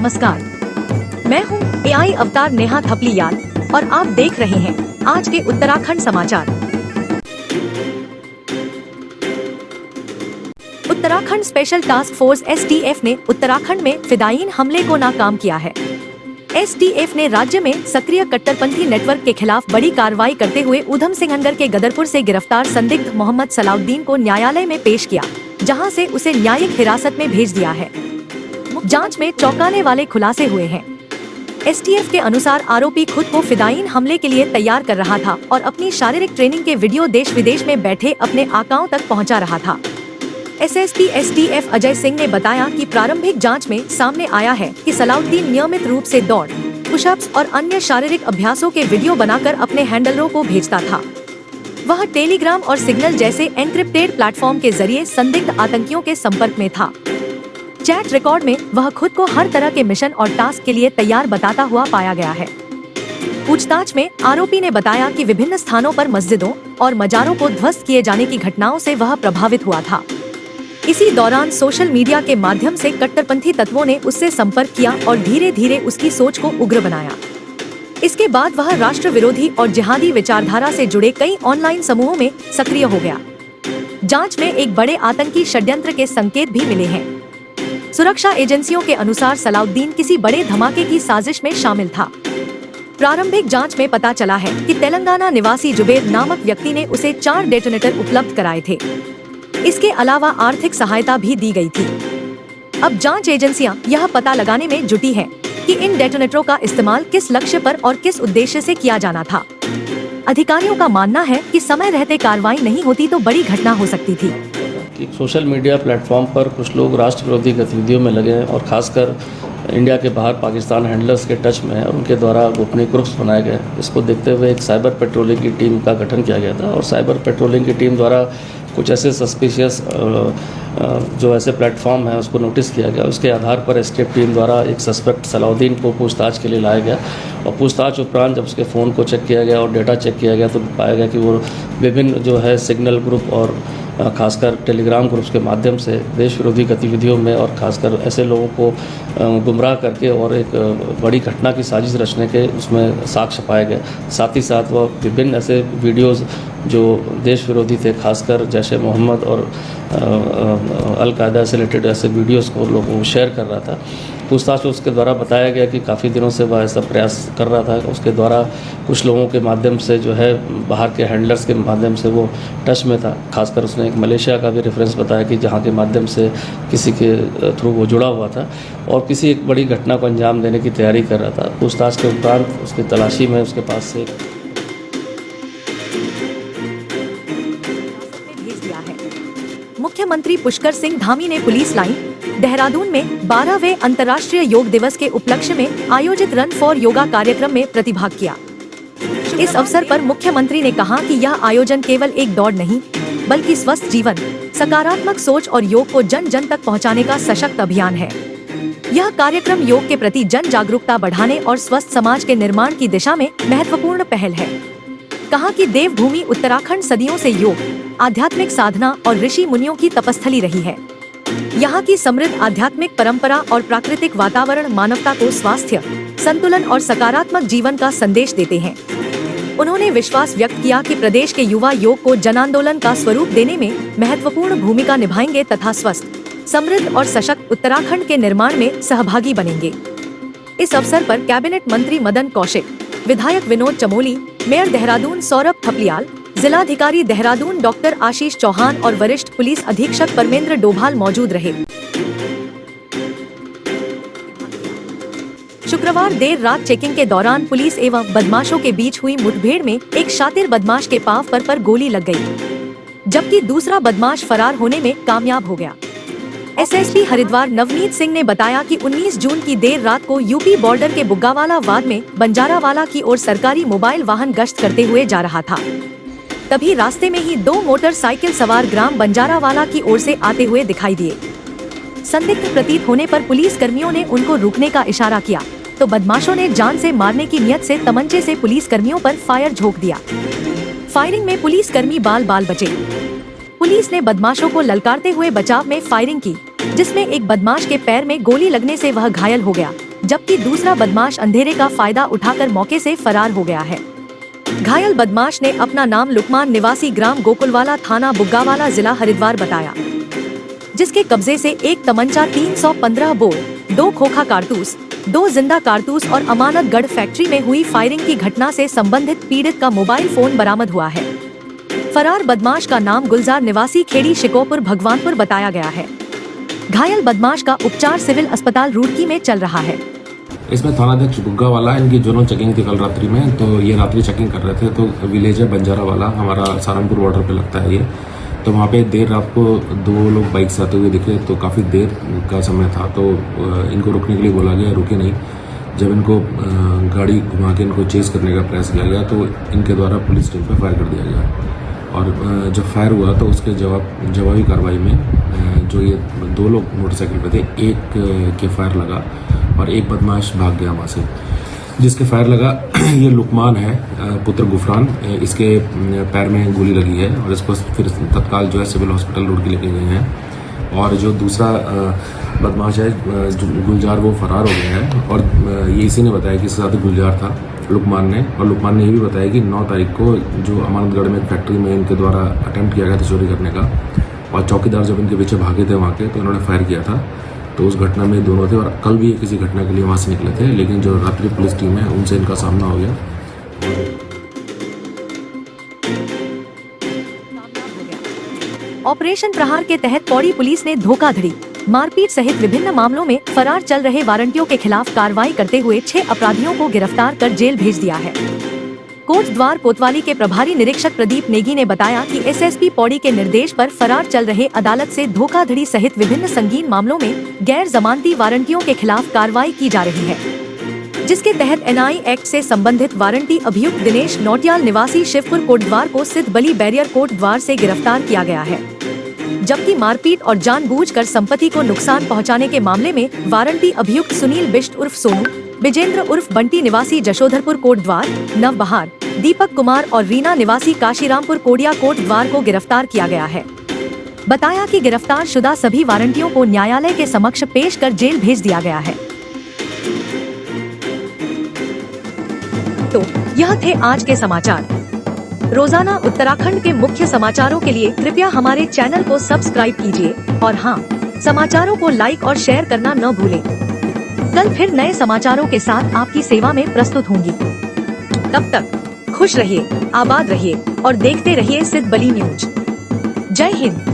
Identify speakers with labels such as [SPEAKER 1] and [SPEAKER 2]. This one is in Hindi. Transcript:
[SPEAKER 1] नमस्कार, मैं हूँ एआई अवतार नेहा थपलियाल और आप देख रहे हैं आज के उत्तराखंड समाचार। Uttarakhand special task force STF ने उत्तराखंड में फिदायीन हमले को नाकाम किया है। एसटीएफ ने राज्य में सक्रिय कट्टरपंथी नेटवर्क के खिलाफ बड़ी कार्रवाई करते हुए ऊधम सिंह नगर के गदरपुर से गिरफ्तार संदिग्ध मोहम्मद सलाउद्दीन को न्यायालय में पेश किया, जहां से उसे न्यायिक हिरासत में भेज दिया है। जांच में चौंकाने वाले खुलासे हुए हैं। एसटीएफ के अनुसार आरोपी खुद को फिदायीन हमले के लिए तैयार कर रहा था और अपनी शारीरिक ट्रेनिंग के वीडियो देश विदेश में बैठे अपने आकाओं तक पहुंचा रहा था। एसएसपी एसटीएफ अजय सिंह ने बताया कि प्रारंभिक जांच में सामने आया है कि सलाउद्दीन नियमित रूप से दौड़, पुशअप्स और अन्य शारीरिक अभ्यासों के वीडियो बनाकर अपने हैंडलरों को भेजता था। वह टेलीग्राम और सिग्नल जैसे एन्क्रिप्टेड प्लेटफॉर्म के जरिए संदिग्ध आतंकियों के संपर्क में था। चैट रिकॉर्ड में वह खुद को हर तरह के मिशन और टास्क के लिए तैयार बताता हुआ पाया गया है। पूछताछ में आरोपी ने बताया कि विभिन्न स्थानों पर मस्जिदों और मजारों को ध्वस्त किए जाने की घटनाओं से वह प्रभावित हुआ था। इसी दौरान सोशल मीडिया के माध्यम से कट्टरपंथी तत्वों ने उससे संपर्क किया और धीरे धीरे उसकी सोच को उग्र बनाया। इसके बाद वह राष्ट्र विरोधी और जिहादी विचारधारा से जुड़े कई ऑनलाइन समूहों में सक्रिय हो गया। जांच में एक बड़े आतंकी षड्यंत्र के संकेत भी मिले हैं। सुरक्षा एजेंसियों के अनुसार सलाउद्दीन किसी बड़े धमाके की साजिश में शामिल था। प्रारंभिक जांच में पता चला है कि तेलंगाना निवासी जुबेर नामक व्यक्ति ने उसे 4 डेटोनेटर उपलब्ध कराए थे। इसके अलावा आर्थिक सहायता भी दी गई थी। अब जांच एजेंसियां यह पता लगाने में जुटी हैं कि इन डेटोनेटरों का इस्तेमाल किस लक्ष्य पर और किस उद्देश्य से किया जाना था। अधिकारियों का मानना है कि समय रहते कार्रवाई नहीं होती तो बड़ी घटना हो सकती थी।
[SPEAKER 2] कि सोशल मीडिया प्लेटफॉर्म पर कुछ लोग राष्ट्र विरोधी गतिविधियों में लगे हैं और खासकर इंडिया के बाहर पाकिस्तान हैंडलर्स के टच में है और उनके द्वारा गोपनीय ग्रुप्स बनाए गए। इसको देखते हुए एक साइबर पेट्रोलिंग की टीम का गठन किया गया था और साइबर पेट्रोलिंग की टीम द्वारा कुछ ऐसे सस्पिशियस जो ऐसे प्लेटफॉर्म है उसको नोटिस किया गया। उसके आधार पर एसटीएफ टीम द्वारा एक सस्पेक्ट सलाउद्दीन को पूछताछ के लिए लाया गया और पूछताछ उपरांत जब उसके फ़ोन को चेक किया गया और डेटा चेक किया गया तो पाया गया कि वो विभिन्न जो है सिग्नल ग्रुप और खासकर टेलीग्राम ग्रुप्स के माध्यम से देश विरोधी गतिविधियों में और खासकर ऐसे लोगों को गुमराह करके और एक बड़ी घटना की साजिश रचने के उसमें साक्ष्य पाए गए। साथ ही साथ वह विभिन्न ऐसे वीडियोज़ जो देश विरोधी थे, खासकर जैश ए मोहम्मद और अल-कायदा से रिलेटेड ऐसे वीडियोज़ को लोगों को शेयर कर रहा था। पूछताछ में उसके द्वारा बताया गया कि काफ़ी दिनों से वह ऐसा प्रयास कर रहा था। उसके द्वारा कुछ लोगों के माध्यम से जो है बाहर के हैंडलर्स के माध्यम से वो टच में था। खासकर उसने एक मलेशिया का भी रेफरेंस बताया कि जहाँ के माध्यम से किसी के थ्रू वो जुड़ा हुआ था और किसी एक बड़ी घटना को अंजाम देने की तैयारी कर रहा था। पूछताछ के उपरांत उसकी तलाशी में उसके पास से
[SPEAKER 1] मुख्यमंत्री पुष्कर सिंह धामी ने पुलिस लाइन देहरादून में 12वें अंतर्राष्ट्रीय योग दिवस के उपलक्ष्य में आयोजित रन फॉर योगा कार्यक्रम में प्रतिभाग किया। इस अवसर पर मुख्यमंत्री ने कहा कि यह आयोजन केवल एक दौड़ नहीं बल्कि स्वस्थ जीवन, सकारात्मक सोच और योग को जन जन तक पहुंचाने का सशक्त अभियान है। यह कार्यक्रम योग के प्रति जन जागरूकता बढ़ाने और स्वस्थ समाज के निर्माण की दिशा में महत्वपूर्ण पहल है। कहा कि देवभूमि उत्तराखंड सदियों से योग, आध्यात्मिक साधना और ऋषि मुनियों की तपस्थली रही है। यहाँ की समृद्ध आध्यात्मिक परंपरा और प्राकृतिक वातावरण मानवता को स्वास्थ्य, संतुलन और सकारात्मक जीवन का संदेश देते हैं। उन्होंने विश्वास व्यक्त किया कि प्रदेश के युवा योग को जन आंदोलन का स्वरूप देने में महत्वपूर्ण भूमिका निभाएंगे तथा स्वस्थ, समृद्ध और सशक्त उत्तराखंड के निर्माण में सहभागी बनेंगे। इस अवसर पर कैबिनेट मंत्री मदन कौशिक, विधायक विनोद चमोली, मेयर देहरादून सौरभ थपलियाल, जिलाधिकारी देहरादून डॉक्टर आशीष चौहान और वरिष्ठ पुलिस अधीक्षक परमेंद्र डोभाल मौजूद रहे। शुक्रवार देर रात चेकिंग के दौरान पुलिस एवं बदमाशों के बीच हुई मुठभेड़ में एक शातिर बदमाश के पांव पर गोली लग गई, जबकि दूसरा बदमाश फरार होने में कामयाब हो गया। एसएसपी हरिद्वार नवनीत सिंह ने बताया कि 19 जून की देर रात को यूपी बॉर्डर के बुग्गावाला वाद में बंजारावाला की ओर सरकारी मोबाइल वाहन गश्त करते हुए जा रहा था। तभी रास्ते में ही 2 मोटरसाइकिल सवार ग्राम बंजारावाला की ओर से आते हुए दिखाई दिए। संदिग्ध प्रतीत होने पर पुलिस कर्मियों ने उनको रुकने का इशारा किया तो बदमाशों ने जान से मारने की नियत से तमंचे से पुलिस कर्मियों पर फायर झोंक दिया। फायरिंग में पुलिस कर्मी बाल बाल बचे। पुलिस ने बदमाशों को ललकारते हुए बचाव में फायरिंग की, जिसमें एक बदमाश के पैर में गोली लगने से वह घायल हो गया, जबकि दूसरा बदमाश अंधेरे का फायदा उठाकर मौके से फरार हो गया है। घायल बदमाश ने अपना नाम लुकमान निवासी ग्राम गोकुलवाला थाना बुग्गावाला जिला हरिद्वार बताया, जिसके कब्जे से एक तमंचा 315 बोर, 2 खोखा कारतूस, 2 जिंदा कारतूस और अमानतगढ़ फैक्ट्री में हुई फायरिंग की घटना से संबंधित पीड़ित का मोबाइल फोन बरामद हुआ है। फरार बदमाश का नाम गुलजार निवासी खेड़ी शिकोपुर भगवानपुर बताया गया है। घायल बदमाश का उपचार सिविल अस्पताल रुड़की में चल रहा है।
[SPEAKER 3] इसमें थानाध्यक्ष बुग्गावाला इनकी जोनल चेकिंग थी कल रात्रि में, तो ये रात्रि चेकिंग कर रहे थे। तो विलेज है बंजारावाला, हमारा सहारनपुर बॉर्डर पे लगता है ये। तो वहाँ पे देर रात को 2 लोग बाइक से आते हुए दिखे, तो काफ़ी देर का समय था, तो इनको रुकने के लिए बोला गया, रुके नहीं। जब इनको गाड़ी घुमा के इनको चेस करने का प्रयास किया गया तो इनके द्वारा पुलिस टीम पर फायर कर दिया गया। और जब फायर हुआ तो उसके जवाबी कार्रवाई में जो ये 2 लोग मोटरसाइकिल पे थे, एक के फायर लगा और एक बदमाश भाग गया वहाँ से। जिसके फायर लगा ये लुकमान है, पुत्र गुफरान, इसके पैर में गोली लगी है और इसको फिर तत्काल जो है सिविल हॉस्पिटल रुड़की लेके गए हैं। और जो दूसरा बदमाश है गुलजार, वो फरार हो गया है। और ये इसी ने बताया कि इसके साथ गुलजार था लुकमान ने, और लुकमान ने ये भी बताया कि 9 तारीख को जो अमानतगढ़ में फैक्ट्री में इनके द्वारा अटेम्प्ट किया गया था चोरी करने का, और चौकीदार जब इनके पीछे भागे थे वहाँ के, तो इन्होंने फायर किया था। तो उस घटना में दोनों थे, और कल भी किसी घटना के लिए वहाँ से निकले थे, लेकिन जो रात्रि पुलिस टीम है उनसे इनका सामना हो गया।
[SPEAKER 1] ऑपरेशन प्रहार के तहत पौड़ी पुलिस ने धोखाधड़ी, मारपीट सहित विभिन्न मामलों में फरार चल रहे वारंटियों के खिलाफ कार्रवाई करते हुए 6 अपराधियों को गिरफ्तार कर जेल भेज दिया है। कोटद्वार कोतवाली के प्रभारी निरीक्षक प्रदीप नेगी ने बताया कि एसएसपी पौड़ी के निर्देश पर फरार चल रहे अदालत से धोखाधड़ी सहित विभिन्न संगीन मामलों में गैर जमानती वारंटियों के खिलाफ कार्रवाई की जा रही है, जिसके तहत एनआई एक्ट से संबंधित वारंटी अभियुक्त दिनेश नौटियाल निवासी शिवपुर कोटद्वार को सिद्ध बली बैरियर कोटद्वार से गिरफ्तार किया गया है। जबकि मारपीट और जानबूझकर संपत्ति को नुकसान पहुंचाने के मामले में वारंटी अभियुक्त सुनील बिष्ट उर्फ सोनू, विजेंद्र उर्फ बंटी निवासी जशोधरपुर कोटद्वार, नवबहार, दीपक कुमार और रीना निवासी काशीरामपुर कोडिया कोटद्वार को गिरफ्तार किया गया है। बताया कि गिरफ्तार शुदा सभी वारंटियों को न्यायालय के समक्ष पेश कर जेल भेज दिया गया है। तो यह थे आज के समाचार। रोजाना उत्तराखंड के मुख्य समाचारों के लिए कृपया हमारे चैनल को सब्सक्राइब कीजिए और हाँ, समाचारों को लाइक और शेयर करना न भूलें। कल फिर नए समाचारों के साथ आपकी सेवा में प्रस्तुत होंगी। तब तक खुश रहिए, आबाद रहिए और देखते रहिए सिद्ध बली न्यूज। जय हिंद।